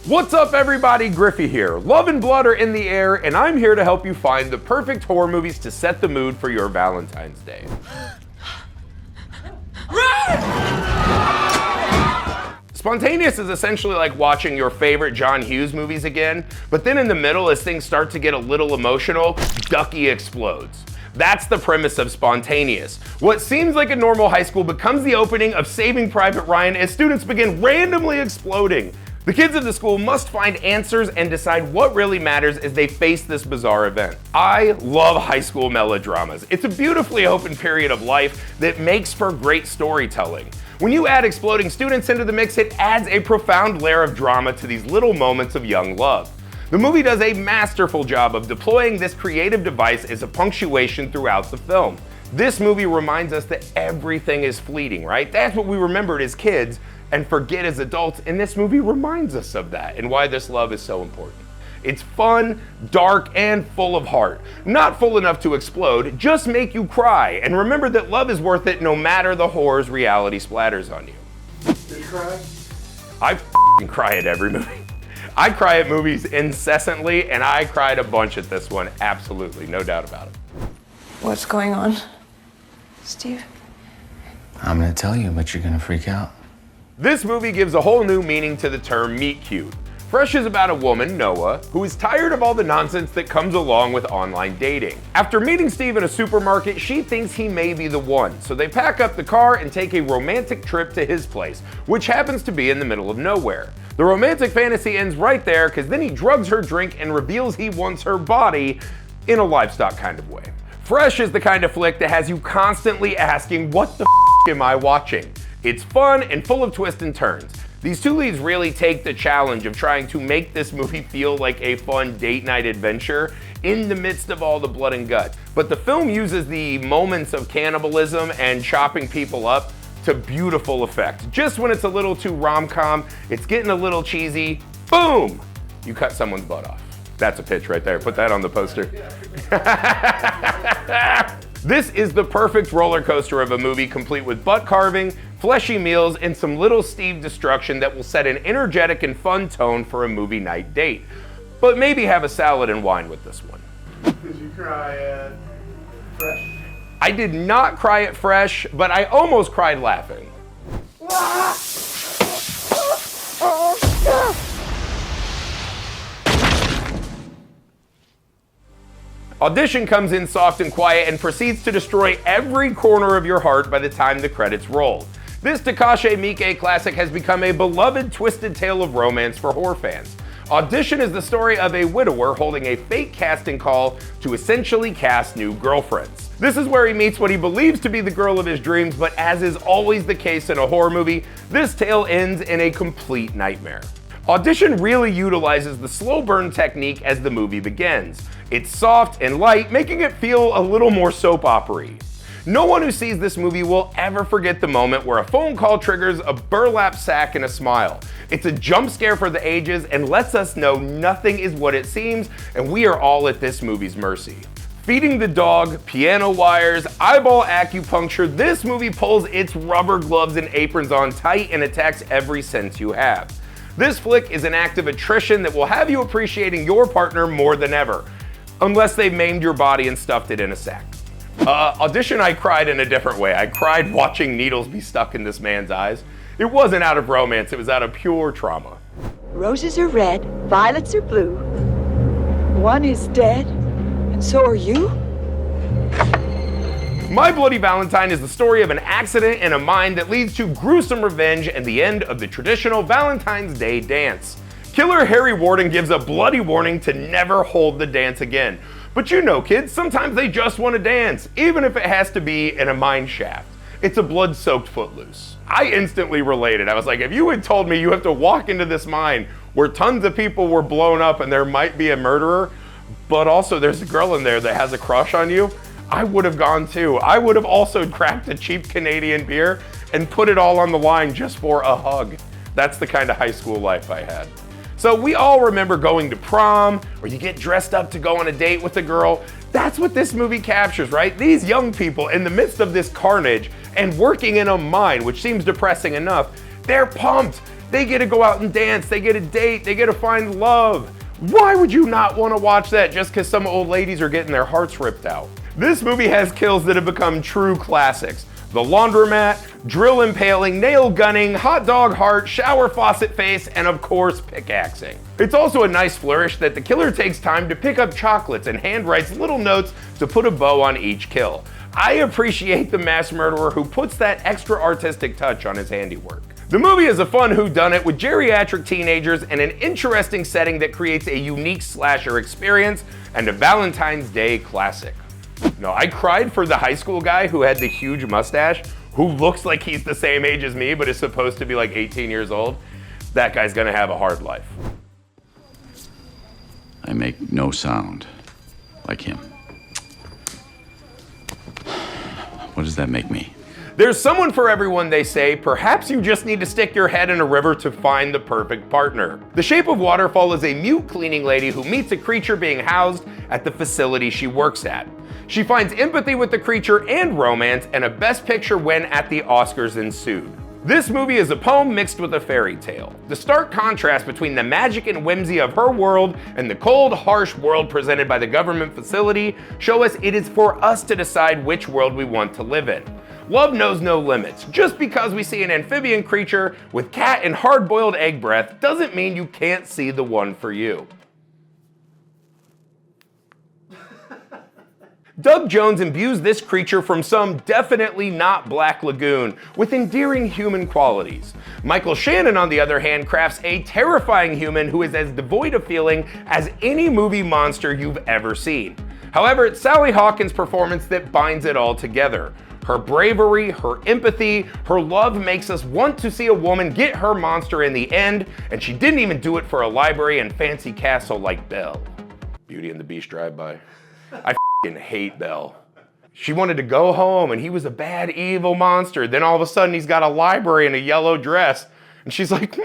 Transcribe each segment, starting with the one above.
What's up everybody, Griffey here. Love and blood are in the air, and I'm here to help you find the perfect horror movies to set the mood for your Valentine's Day. Spontaneous is essentially like watching your favorite John Hughes movies again, but then in the middle, as things start to get a little emotional, Ducky explodes. That's the premise of Spontaneous. What seems like a normal high school becomes the opening of Saving Private Ryan as students begin randomly exploding. The kids of the school must find answers and decide what really matters as they face this bizarre event. I love high school melodramas. It's a beautifully open period of life that makes for great storytelling. When you add exploding students into the mix, it adds a profound layer of drama to these little moments of young love. The movie does a masterful job of deploying this creative device as a punctuation throughout the film. This movie reminds us that everything is fleeting, right? That's what we remembered as kids and forget as adults, and this movie reminds us of that and why this love is so important. It's fun, dark, and full of heart. Not full enough to explode, just make you cry, and remember that love is worth it no matter the horrors reality splatters on you. Did you cry? I f***ing cry at every movie. I cry at movies incessantly, and I cried a bunch at this one, absolutely, no doubt about it. What's going on, Steve? I'm gonna tell you, but you're gonna freak out. This movie gives a whole new meaning to the term meet cute. Fresh is about a woman, Noah, who is tired of all the nonsense that comes along with online dating. After meeting Steve in a supermarket, she thinks he may be the one, so they pack up the car and take a romantic trip to his place, which happens to be in the middle of nowhere. The romantic fantasy ends right there, because then he drugs her drink and reveals he wants her body in a livestock kind of way. Fresh is the kind of flick that has you constantly asking, what the f*** am I watching? It's fun and full of twists and turns. These two leads really take the challenge of trying to make this movie feel like a fun date night adventure in the midst of all the blood and guts. But the film uses the moments of cannibalism and chopping people up to beautiful effect. Just when it's a little too rom-com, it's getting a little cheesy, boom! You cut someone's butt off. That's a pitch right there. Put that on the poster. This is the perfect roller coaster of a movie, complete with butt carving, fleshy meals, and some little Steve destruction that will set an energetic and fun tone for a movie night date. But maybe have a salad and wine with this one. Did you cry at Fresh? I did not cry at Fresh, but I almost cried laughing. Audition comes in soft and quiet and proceeds to destroy every corner of your heart by the time the credits roll. This Takashi Miike classic has become a beloved twisted tale of romance for horror fans. Audition is the story of a widower holding a fake casting call to essentially cast new girlfriends. This is where he meets what he believes to be the girl of his dreams, but as is always the case in a horror movie, this tale ends in a complete nightmare. Audition really utilizes the slow burn technique as the movie begins. It's soft and light, making it feel a little more soap opera-y. No one who sees this movie will ever forget the moment where a phone call triggers a burlap sack and a smile. It's a jump scare for the ages and lets us know nothing is what it seems, and we are all at this movie's mercy. Feeding the dog, piano wires, eyeball acupuncture, this movie pulls its rubber gloves and aprons on tight and attacks every sense you have. This flick is an act of attrition that will have you appreciating your partner more than ever, unless they've maimed your body and stuffed it in a sack. Audition, I cried in a different way. I cried watching needles be stuck in this man's eyes. It wasn't out of romance, it was out of pure trauma. Roses are red, violets are blue. One is dead, and so are you? My Bloody Valentine is the story of an accident in a mine that leads to gruesome revenge and the end of the traditional Valentine's Day dance. Killer Harry Warden gives a bloody warning to never hold the dance again. But you know kids, sometimes they just want to dance, even if it has to be in a mine shaft. It's a blood-soaked footloose. I instantly related. I was like, if you had told me you have to walk into this mine where tons of people were blown up and there might be a murderer, but also there's a girl in there that has a crush on you, I would have gone too. I would have also cracked a cheap Canadian beer and put it all on the line just for a hug. That's the kind of high school life I had. So we all remember going to prom, or you get dressed up to go on a date with a girl. That's what this movie captures, right? These young people in the midst of this carnage and working in a mine, which seems depressing enough, they're pumped. They get to go out and dance, they get a date, they get to find love. Why would you not want to watch that just because some old ladies are getting their hearts ripped out? This movie has kills that have become true classics. The laundromat, drill impaling, nail gunning, hot dog heart, shower faucet face, and of course, pickaxing. It's also a nice flourish that the killer takes time to pick up chocolates and handwrites little notes to put a bow on each kill. I appreciate the mass murderer who puts that extra artistic touch on his handiwork. The movie is a fun whodunit with geriatric teenagers and an interesting setting that creates a unique slasher experience and a Valentine's Day classic. No, I cried for the high school guy who had the huge mustache, who looks like he's the same age as me but is supposed to be like 18 years old. That guy's gonna have a hard life. I make no sound like him. What does that make me? There's someone for everyone, they say. Perhaps you just need to stick your head in a river to find the perfect partner. The Shape of Waterfall is a mute cleaning lady who meets a creature being housed at the facility she works at. She finds empathy with the creature and romance, and a Best Picture win at the Oscars ensued. This movie is a poem mixed with a fairy tale. The stark contrast between the magic and whimsy of her world and the cold, harsh world presented by the government facility show us it is for us to decide which world we want to live in. Love knows no limits. Just because we see an amphibian creature with cat and hard-boiled egg breath doesn't mean you can't see the one for you. Doug Jones imbues this creature from some definitely not Black Lagoon with endearing human qualities. Michael Shannon, on the other hand, crafts a terrifying human who is as devoid of feeling as any movie monster you've ever seen. However, it's Sally Hawkins' performance that binds it all together. Her bravery, her empathy, her love makes us want to see a woman get her monster in the end, and she didn't even do it for a library and fancy castle like Belle. Beauty and the Beast drive-by. I hate Belle. She wanted to go home and he was a bad, evil monster. Then all of a sudden he's got a library and a yellow dress. And she's like,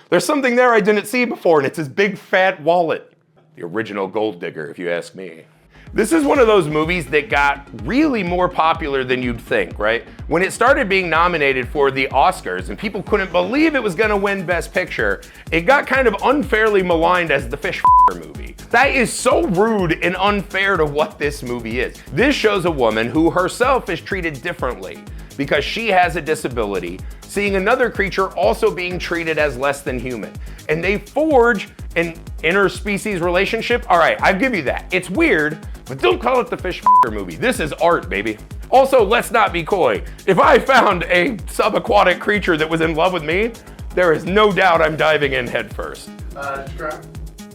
there's something there I didn't see before, and it's his big fat wallet. The original gold digger, if you ask me. This is one of those movies that got really more popular than you'd think, right? When it started being nominated for the Oscars and people couldn't believe it was gonna win Best Picture, it got kind of unfairly maligned as the fish movie. That is so rude and unfair to what this movie is. This shows a woman who herself is treated differently because she has a disability, seeing another creature also being treated as less than human. And they forge an interspecies relationship. All right, I give you that. It's weird, but don't call it the fish movie. This is art, baby. Also, let's not be coy. If I found a subaquatic creature that was in love with me, there is no doubt I'm diving in head first. Describe.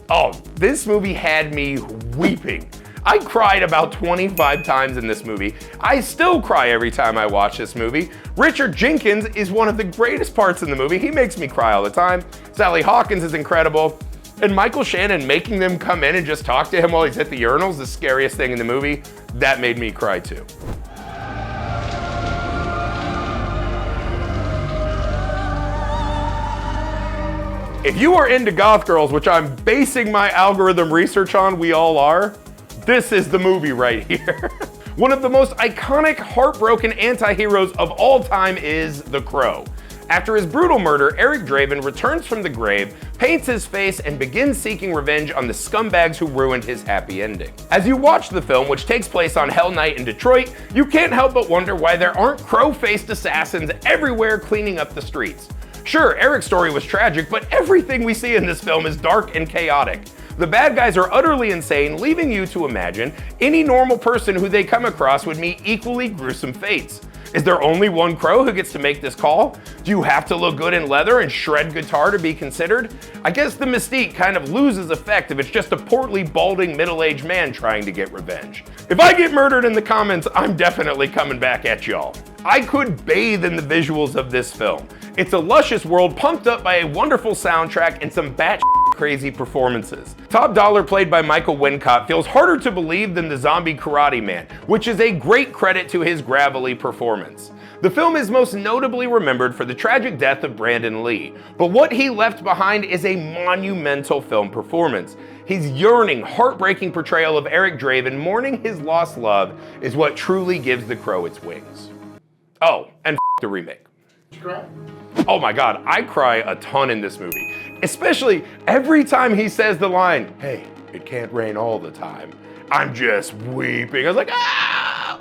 Oh, this movie had me weeping. I cried about 25 times in this movie. I still cry every time I watch this movie. Richard Jenkins is one of the greatest parts in the movie. He makes me cry all the time. Sally Hawkins is incredible. And Michael Shannon making them come in and just talk to him while he's at the urinals, the scariest thing in the movie, that made me cry too. If you are into goth girls, which I'm basing my algorithm research on, we all are, this is the movie right here. One of the most iconic, heartbroken anti-heroes of all time is The Crow. After his brutal murder, Eric Draven returns from the grave, paints his face, and begins seeking revenge on the scumbags who ruined his happy ending. As you watch the film, which takes place on Hell Night in Detroit, you can't help but wonder why there aren't crow-faced assassins everywhere cleaning up the streets. Sure, Eric's story was tragic, but everything we see in this film is dark and chaotic. The bad guys are utterly insane, leaving you to imagine any normal person who they come across would meet equally gruesome fates. Is there only one crow who gets to make this call? Do you have to look good in leather and shred guitar to be considered? I guess the mystique kind of loses effect if it's just a portly, balding, middle-aged man trying to get revenge. If I get murdered in the comments, I'm definitely coming back at y'all. I could bathe in the visuals of this film. It's a luscious world pumped up by a wonderful soundtrack and some batshit crazy performances. Top Dollar, played by Michael Wincott, feels harder to believe than the zombie Karate Man, which is a great credit to his gravelly performance. The film is most notably remembered for the tragic death of Brandon Lee, but what he left behind is a monumental film performance. His yearning, heartbreaking portrayal of Eric Draven mourning his lost love is what truly gives The Crow its wings. Oh, and the remake. Describe. Oh my God, I cry a ton in this movie. Especially every time he says the line, "Hey, it can't rain all the time." I'm just weeping. I was like, ah!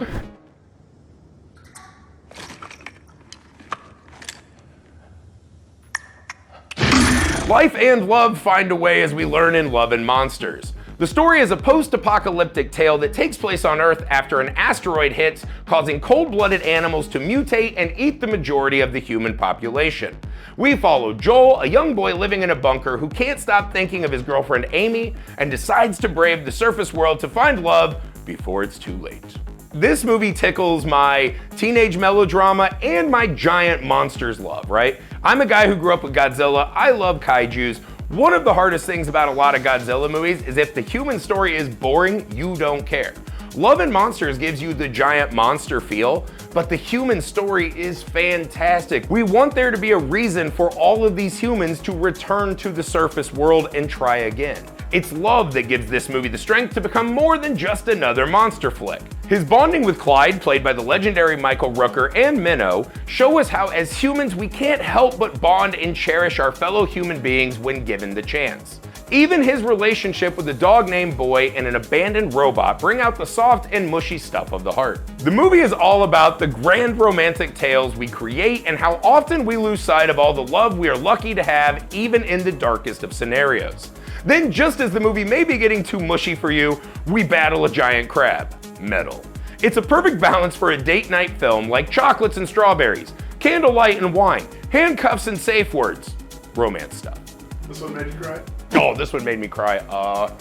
Life and love find a way, as we learn in Love and Monsters. The story is a post-apocalyptic tale that takes place on Earth after an asteroid hits, causing cold-blooded animals to mutate and eat the majority of the human population. We follow Joel, a young boy living in a bunker who can't stop thinking of his girlfriend Amy and decides to brave the surface world to find love before it's too late. This movie tickles my teenage melodrama and my giant monsters love, right? I'm a guy who grew up with Godzilla. I love kaijus. One of the hardest things about a lot of Godzilla movies is if the human story is boring, you don't care. Love and Monsters gives you the giant monster feel, but the human story is fantastic. We want there to be a reason for all of these humans to return to the surface world and try again. It's love that gives this movie the strength to become more than just another monster flick. His bonding with Clyde, played by the legendary Michael Rooker, and Minnow show us how as humans we can't help but bond and cherish our fellow human beings when given the chance. Even his relationship with a dog named Boy and an abandoned robot bring out the soft and mushy stuff of the heart. The movie is all about the grand romantic tales we create and how often we lose sight of all the love we are lucky to have even in the darkest of scenarios. Then, just as the movie may be getting too mushy for you, we battle a giant crab. Metal. It's a perfect balance for a date night film like chocolates and strawberries, candlelight and wine, handcuffs and safe words, romance stuff. This one made you cry? Oh, this one made me cry a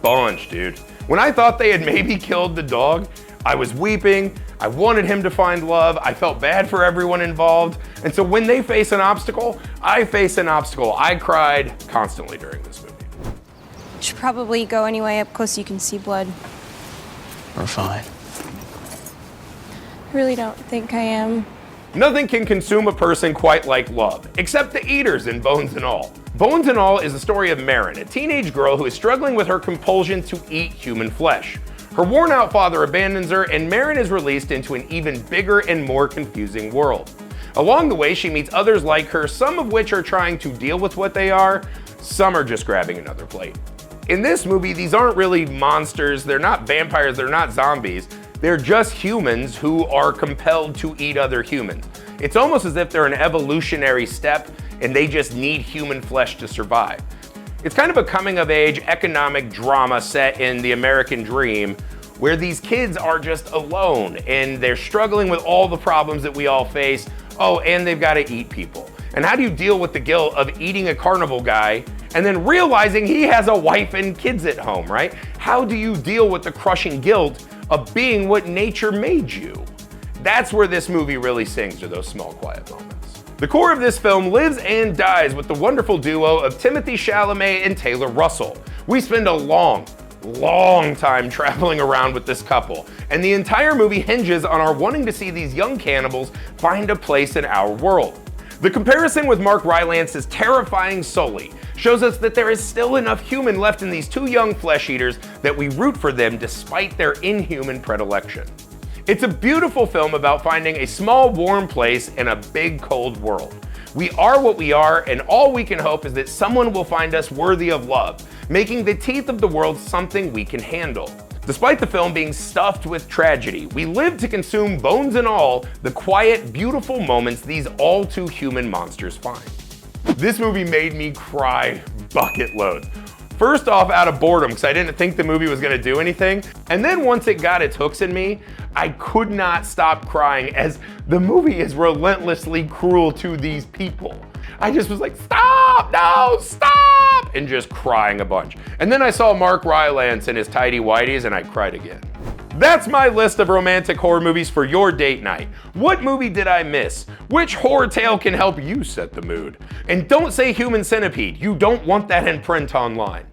bunch, dude. When I thought they had maybe killed the dog, I was weeping. I wanted him to find love. I felt bad for everyone involved. And so when they face an obstacle, I face an obstacle. I cried constantly during this movie. You should probably go anyway. Up close you can see blood. We're fine. I really don't think I am. Nothing can consume a person quite like love, except the eaters in Bones and All. Bones and All is the story of Marin, a teenage girl who is struggling with her compulsion to eat human flesh. Her worn-out father abandons her, and Marin is released into an even bigger and more confusing world. Along the way, she meets others like her, some of which are trying to deal with what they are, some are just grabbing another plate. In this movie, these aren't really monsters, they're not vampires, they're not zombies. They're just humans who are compelled to eat other humans. It's almost as if they're an evolutionary step and they just need human flesh to survive. It's kind of a coming-of-age economic drama set in the American dream where these kids are just alone and they're struggling with all the problems that we all face. Oh, and they've got to eat people. And how do you deal with the guilt of eating a carnival guy and then realizing he has a wife and kids at home, right? How do you deal with the crushing guilt of being what nature made you? That's where this movie really sings, to those small, quiet moments. The core of this film lives and dies with the wonderful duo of Timothée Chalamet and Taylor Russell. We spend a long time traveling around with this couple, and the entire movie hinges on our wanting to see these young cannibals find a place in our world. The comparison with Mark Rylance's terrifying Sully shows us that there is still enough human left in these two young flesh eaters that we root for them despite their inhuman predilection. It's a beautiful film about finding a small warm place in a big cold world. We are what we are, and all we can hope is that someone will find us worthy of love, making the teeth of the world something we can handle. Despite the film being stuffed with tragedy, we live to consume Bones and All, the quiet, beautiful moments these all too human monsters find. This movie made me cry bucket loads. First off, out of boredom, because I didn't think the movie was gonna do anything. And then once it got its hooks in me, I could not stop crying as the movie is relentlessly cruel to these people. I just was like, stop, no, stop, and just crying a bunch. And then I saw Mark Rylance in his tidy whities and I cried again. That's my list of romantic horror movies for your date night. What movie did I miss? Which horror tale can help you set the mood? And don't say Human Centipede, you don't want that in print online.